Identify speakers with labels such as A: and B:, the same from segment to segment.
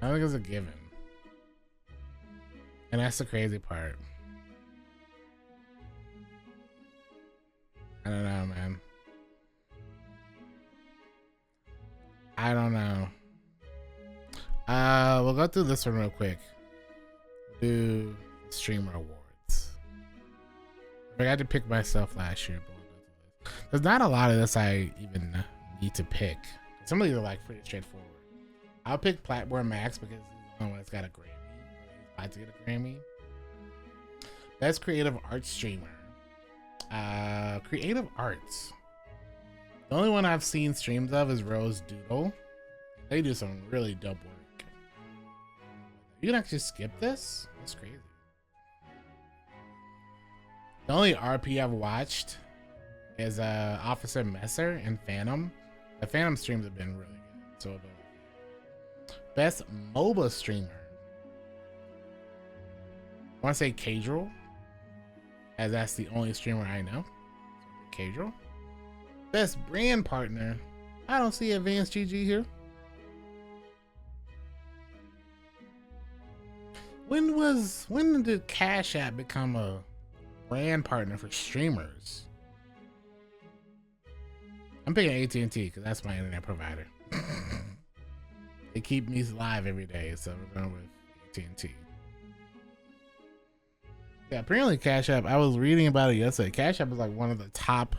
A: I think it's a given. And that's the crazy part. I don't know, man. I don't know. We'll go through this one real quick. Do streamer awards. I forgot to pick myself last year, but we'll go through this. There's not a lot of this I even need to pick. Some of these are like pretty straightforward. I'll pick Platform Max because he's the only one that's got a Grammy. He's about to get a Grammy. Best creative arts streamer. Creative arts. The only one I've seen streams of is Rose Doodle. They do some really dope work. You can actually skip this? That's crazy. The only RP I've watched is Officer Messer and Phantom. The Phantom streams have been really good. So best MOBA streamer. I want to say Casual, as that's the only streamer I know. So Casual. Best brand partner. I don't see Advanced GG here. When did Cash App become a brand partner for streamers? I'm picking AT&T because that's my internet provider. They keep me live every day, so we're going with AT&T. Yeah, apparently Cash App, I was reading about it yesterday. Cash App is like one of the top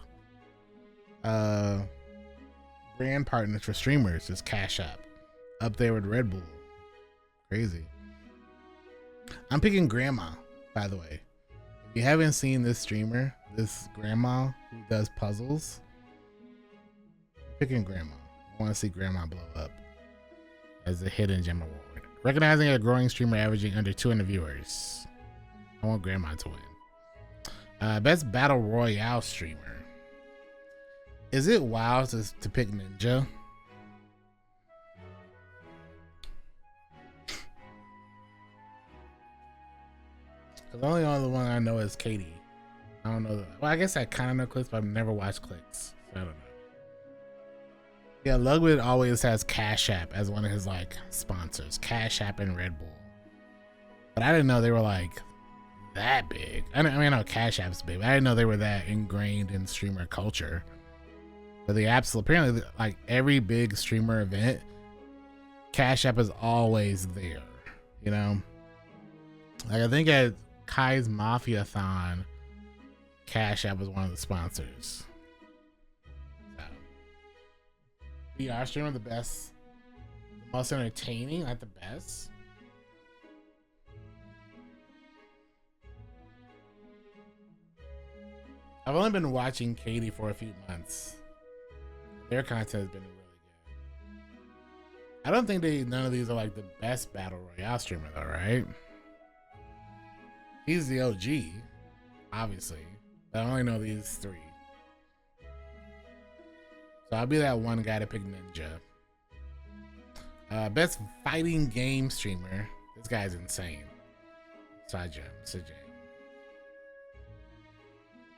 A: brand partners for streamers. Is Cash App, up there with Red Bull. Crazy. I'm picking Grandma, by the way. If you haven't seen this streamer, this grandma who does puzzles, I'm picking Grandma. I want to see Grandma blow up as a hidden gem award. Recognizing a growing streamer averaging under 200 viewers. I want Grandma to win. Best battle royale streamer. Is it wild to pick Ninja? Because the only other one I know is Katie. I don't know. Well, I guess I kind of know Clicks, but I've never watched Clicks. So I don't know. Yeah, Ludwig always has Cash App as one of his like sponsors. Cash App and Red Bull. But I didn't know they were like that big. I mean, I know Cash App's big, but I didn't know they were that ingrained in streamer culture. But the absolute, apparently, like every big streamer event, Cash App is always there. You know, like I think at Kai's Mafia-thon, Cash App was one of the sponsors. So, VR streamer, the best, the most entertaining, not the best. I've only been watching Katie for a few months. Their content has been really good. I don't think none of these are like the best battle royale streamer though, right? He's the OG, obviously. But I only know these three. So I'll be that one guy to pick Ninja. Best fighting game streamer. This guy's insane. Sajam.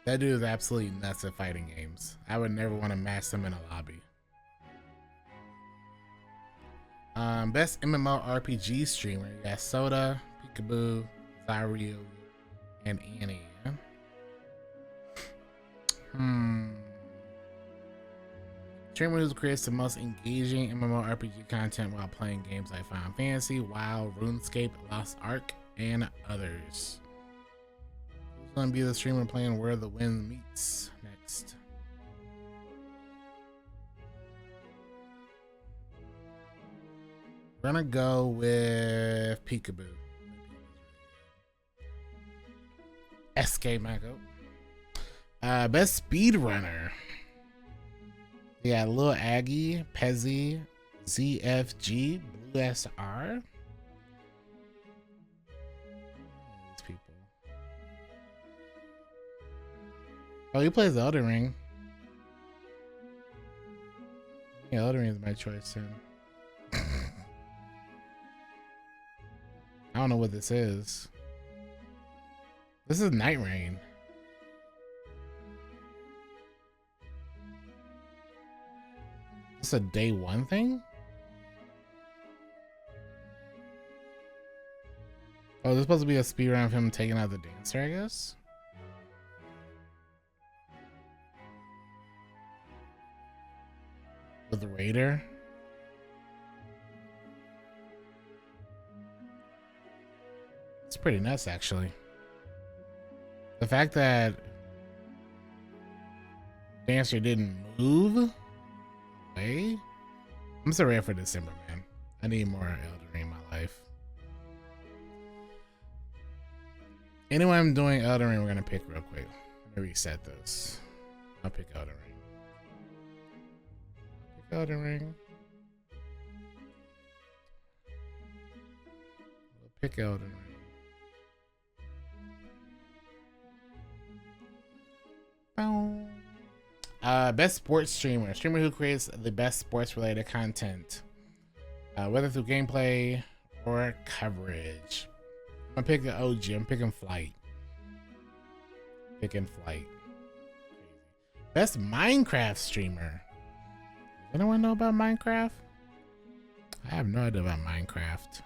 A: That dude is absolutely nuts at fighting games. I would never want to match them in a lobby. Best MMORPG streamer. You got Soda, Peekaboo, Zario, and Annie. Streamer who creates the most engaging MMORPG content while playing games like Final Fantasy, WoW, RuneScape, Lost Ark, and others. Who's gonna be the streamer playing Where the Wind Meets next? We're gonna go with Peekaboo. SK Mako. Best speedrunner. Yeah, Lil Aggie, Pezzy, ZFG, Blue SR. These people. Oh, he plays Elden Ring. Yeah, Elden Ring is my choice then. I don't know what this is. This is Night Rain. This a day one thing? Oh, there's supposed to be a speed run of him taking out the dancer, I guess. With the Raider. It's pretty nuts, actually. The fact that dancer didn't move away. I'm so ready for December, man. I need more Elden Ring in my life. Anyway, I'm doing Elden Ring, we're gonna pick real quick. Let me reset this. I'll pick Elden Ring. Elden Ring. We'll pick Elden Ring. Best sports streamer. Streamer who creates the best sports related content. Whether through gameplay or coverage. I'm picking OG. I'm picking Flight. Picking Flight. Best Minecraft streamer. Anyone know about Minecraft? I have no idea about Minecraft.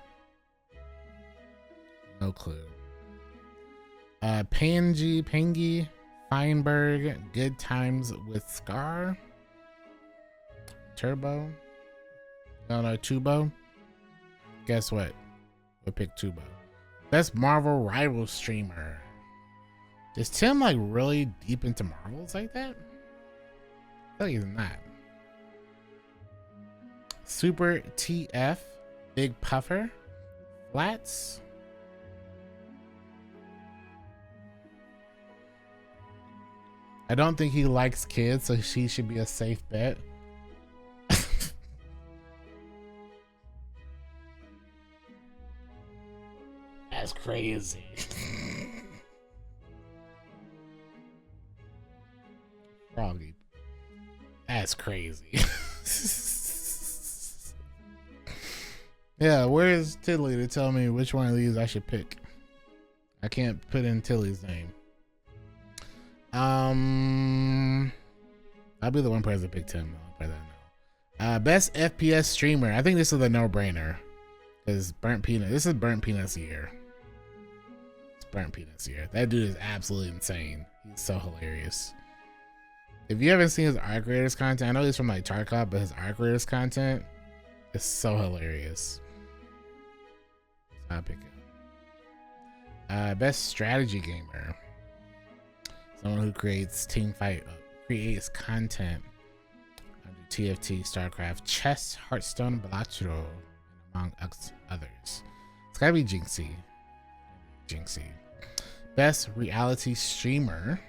A: No clue. Pangy, Feinberg, Good Times with Scar. Turbo. No, Tubo. Guess what? We'll pick Tubo. Best Marvel rival streamer. Is Tim like really deep into Marvels like that? I feel like he's not. Super TF, Big Puffer, Flats. I don't think he likes kids, so she should be a safe bet. That's crazy. Froggy. That's crazy. Yeah, where's Tilly to tell me which one of these I should pick? I can't put in Tilly's name. I'll be the one person to pick Tim. Best FPS streamer. I think this is a no-brainer. Because Burnt Peanut. This is Burnt Peanut's year. It's Burnt Peanut's year. That dude is absolutely insane. He's so hilarious. If you haven't seen his Arc Raiders content, I know he's from like Tarkov, but his Arc Raiders content is so hilarious. So I'll pick it. Best strategy gamer. Someone who creates creates content under TFT, StarCraft, Chess, Hearthstone, Balatro, and among others. It's gotta be Jinxie. Best reality streamer.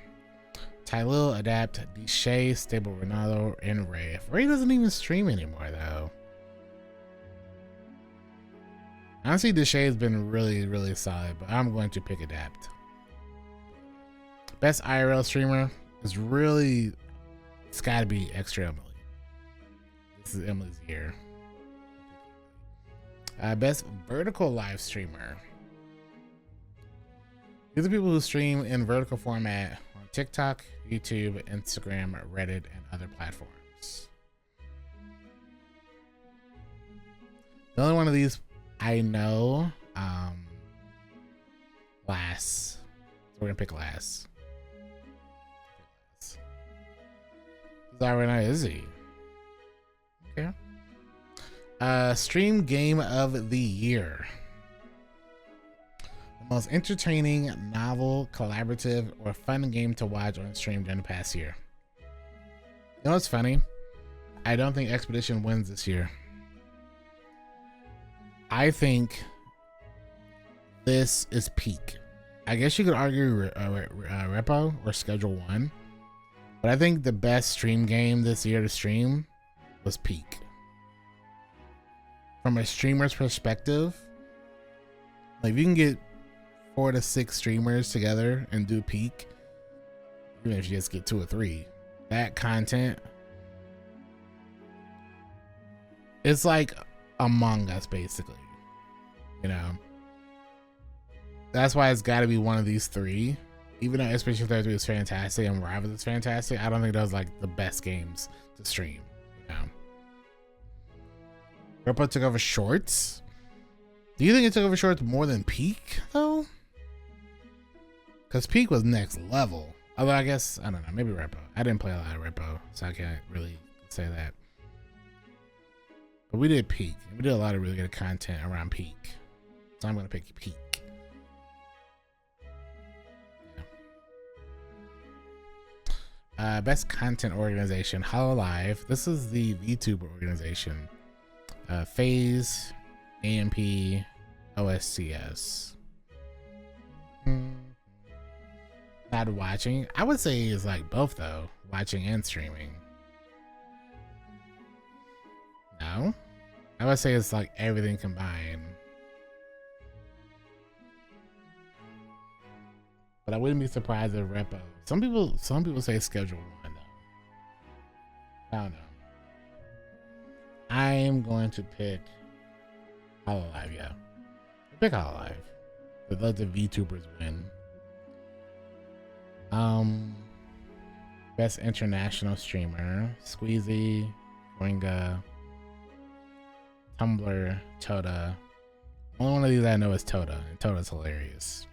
A: Tylil, Adapt, Deshay, Stable Ronaldo, and Ray. Ray doesn't even stream anymore though. Honestly, Deshay has been really, really solid, but I'm going to pick Adapt. Best IRL streamer is really, it's gotta be Extra Emily. This is Emily's year. Best vertical live streamer. These are people who stream in vertical format on TikTok, YouTube, Instagram, Reddit, and other platforms. The only one of these I know, Lass. So we're gonna pick Lass. Right, is he? Okay. Stream game of the year. The most entertaining, novel, collaborative, or fun game to watch on stream during the past year. You know what's funny? I don't think Expedition wins this year. I think this is peak. I guess you could argue Repo or Schedule 1. But I think the best stream game this year to stream was Peak. From a streamer's perspective, like if you can get 4 to 6 streamers together and do Peak, even if you just get 2 or 3, that content, it's like Among Us basically, you know. That's why it's got to be one of these 3. Even though Expedition 33 is fantastic and Rivals is fantastic, I don't think those like the best games to stream. You know, Repo took over Shorts. Do you think it took over shorts more than Peak though? Because Peak was next level. Although I guess, I don't know, maybe Repo. I didn't play a lot of Repo, so I can't really say that. But we did Peak. We did a lot of really good content around Peak. So I'm going to pick Peak. Yeah. Best content organization, Hololive. This is the VTuber organization. FaZe, AMP, OSCS. Not watching. I would say it's like both though, watching and streaming. No, I would say it's like everything combined. But I wouldn't be surprised if Repo. Some people say Schedule 1 though. I don't know. I am going to pick Hololive. Yeah, pick Hololive. Let the VTubers win. Best international streamer, Squeezy, Ringa, Tumblr, Toda. Only one of these I know is Toda, and Toda's hilarious.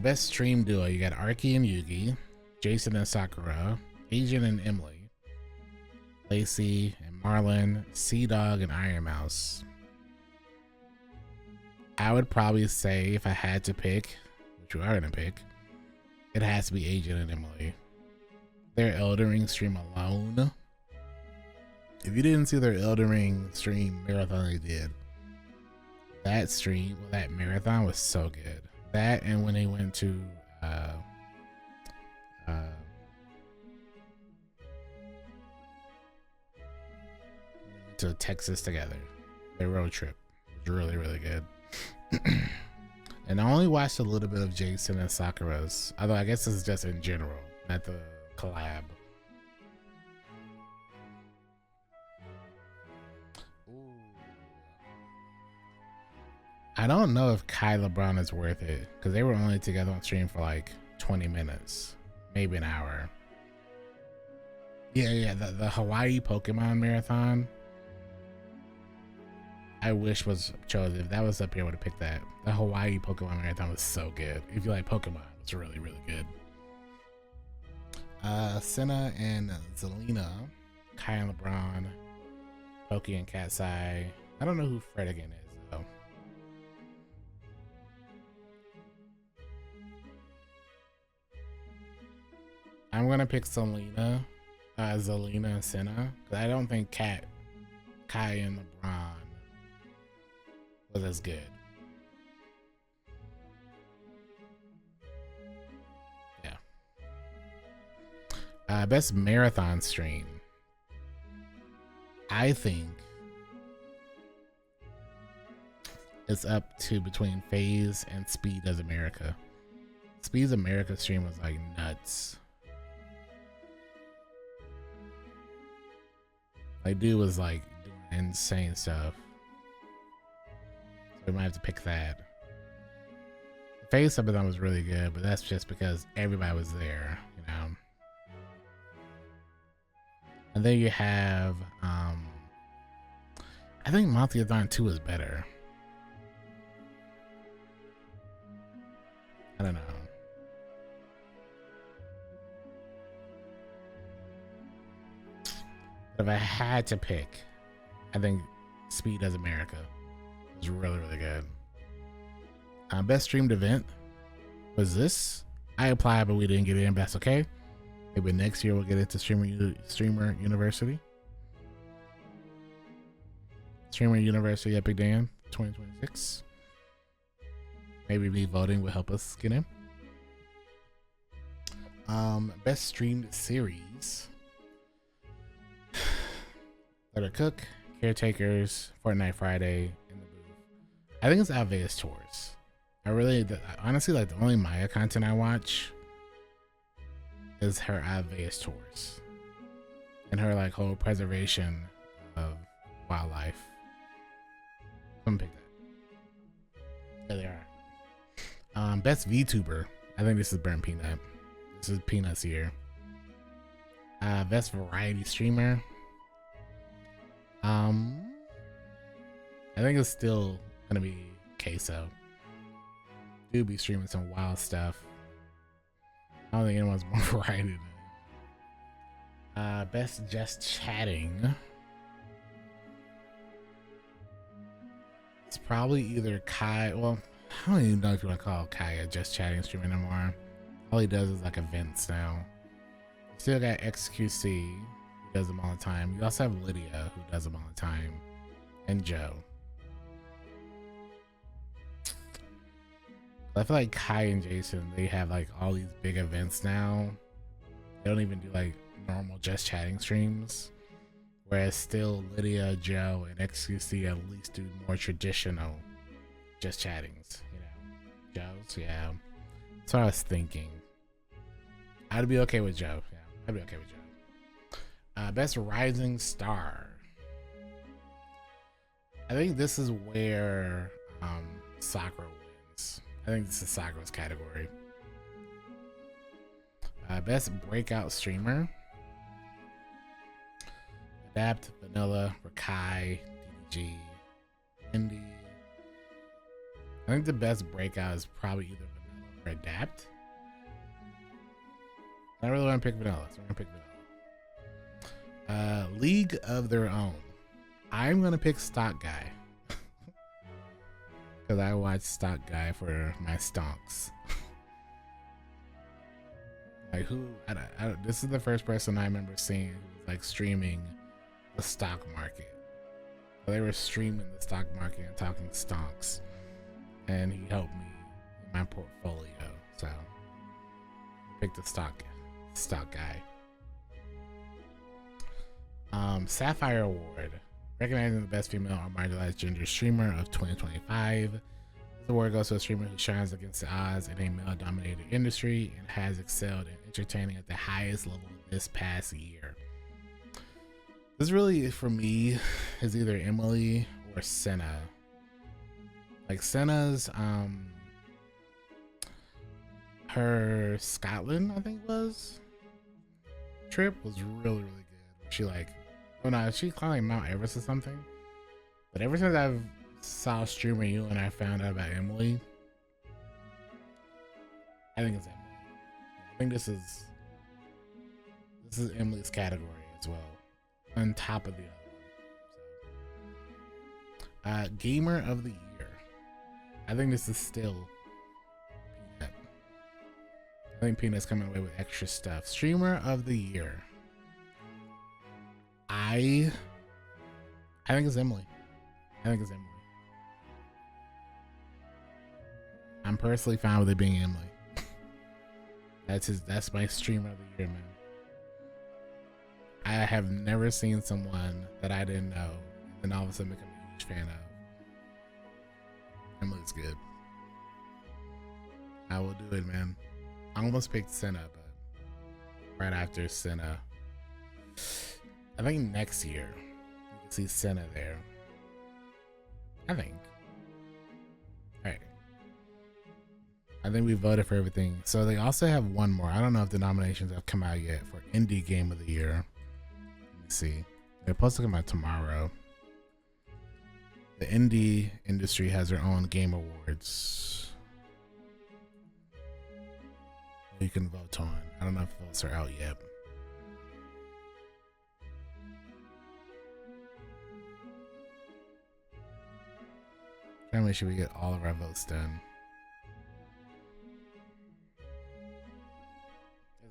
A: Best stream duo, you got Arky and Yugi, Jason and Sakura, Asian and Emily, Lacey and Marlon, Sea Dog and Iron Mouse. I would probably say if I had to pick, which we are gonna pick, it has to be Asian and Emily. Their Elden Ring stream alone. If you didn't see their Elden Ring stream marathon they did, that stream, well, that marathon was so good. That and when they went to Texas together, their road trip was really, really good. And I only watched a little bit of Jason and Sakura's, although I guess this is just in general, not the collab. Ooh. I don't know if Kai LeBron is worth it because they were only together on stream for like 20 minutes, maybe an hour. Yeah, the Hawaii Pokemon marathon. I wish was chosen. If that was up here, I would have picked that. The Hawaii Pokemon Marathon was so good. If you like Pokemon, it's really, really good. Senna and Zelina, Kai and LeBron, Pokey and Cat's Eye. I don't know who Fredigan is though. I'm gonna pick Zelina and Senna, because I don't think Kai and LeBron was as good. Yeah. Best marathon stream. I think it's up to between FaZe and Speed Does America. Speed's America stream was like nuts. Like dude was like doing insane stuff. We might have to pick that. The FaZe Epicdan was really good, but that's just because everybody was there, you know. And then you have, I think Monthly-a-thon 2 is better. I don't know. But if I had to pick, I think Speed Does America. It's really, really good. Best streamed event was this. I applied, but we didn't get in, but that's okay. Maybe next year we'll get into Streamer University. Streamer University Epicdan 2026. Maybe me voting will help us get in. Best streamed series. Let Her Cook, Caretakers, Fortnite Friday, and the Booth. I think it's Alvea's Tours. Honestly, like the only Maya content I watch is her Alvea's Tours and her like whole preservation of wildlife. I'm gonna pick that. There they are. Best VTuber. I think this is Burnt Peanut. This is Peanut's year. Best variety streamer. Um, I think it's still gonna be Queso. Dude be streaming some wild stuff. I don't think anyone's more variety than it. Best just chatting. It's probably either Kai. Well, I don't even know if you want to call Kai a just chatting streamer anymore. All he does is like events now. Still got XQC, who does them all the time. You also have Lydia, who does them all the time, and Joe. I feel like Kai and Jason, they have like all these big events now. They don't even do like normal just chatting streams. Whereas still Lydia, Joe, and XQC at least do more traditional just chattings. You know, Joe's, yeah. That's what I was thinking. I'd be okay with Joe. Yeah, I'd be okay with Joe. Best rising star. I think this is where Sakura wins. I think this is Sakura's category. Best breakout streamer. Adapt, Vanilla, Rakai, DDG, Indie. I think the best breakout is probably either Vanilla or Adapt. I really want to pick Vanilla, so I'm gonna pick Vanilla. League of Their Own. I'm gonna pick Stock Guy. Because I watch Stock Guy for my stonks. Like who? This is the first person I remember seeing who was like streaming the stock market. They were streaming the stock market and talking stonks, and he helped me in my portfolio. So I picked the stock guy. Sapphire Award, recognizing the best female or marginalized gender streamer of 2025. This award goes to a streamer who shines against the odds in a male-dominated industry and has excelled in entertaining at the highest level this past year. This really, for me, is either Emily or Senna. Like Senna's, her Scotland, I think was, trip was really, really good. She like, oh no, she climbed Mount Everest or something. But ever since I've saw streaming you and I found out about Emily, I think it's Emily. I think this is Emily's category as well, on top of the other one. So, Gamer of the Year. I think this is still Peanut. I think Peanut's coming away with extra stuff. Streamer of the Year. I think it's Emily. I'm personally fine with it being Emily. That's my streamer of the year, man. I have never seen someone that I didn't know and all of a sudden become a huge fan of. Emily's good. I will do it, man. I almost picked Senna, but right after Senna, I think next year you can see Senna there. I think. Alright. I think we voted for everything. So they also have one more. I don't know if the nominations have come out yet for Indie Game of the Year. Let me see. They're supposed to come out tomorrow. The indie industry has their own game awards you can vote on. I don't know if votes are out yet. Trying to make sure we get all of our votes done.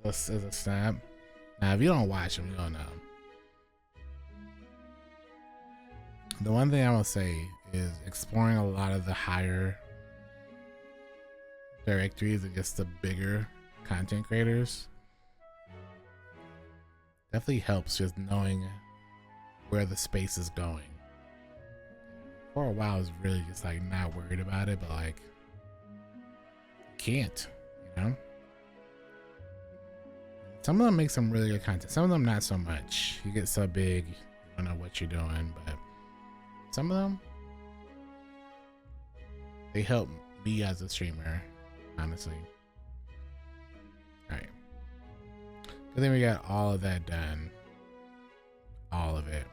A: Is a snap? Now, if you don't watch them, you don't know. The one thing I will say is exploring a lot of the higher directories against the bigger content creators definitely helps, just knowing where the space is going. For a while, I was really just like not worried about it, but like, can't, you know? Some of them make some really good content. Some of them not so much. You get so big, you don't know what you're doing, but some of them, they help me as a streamer, honestly. Alright. Good thing we got all of that done. All of it.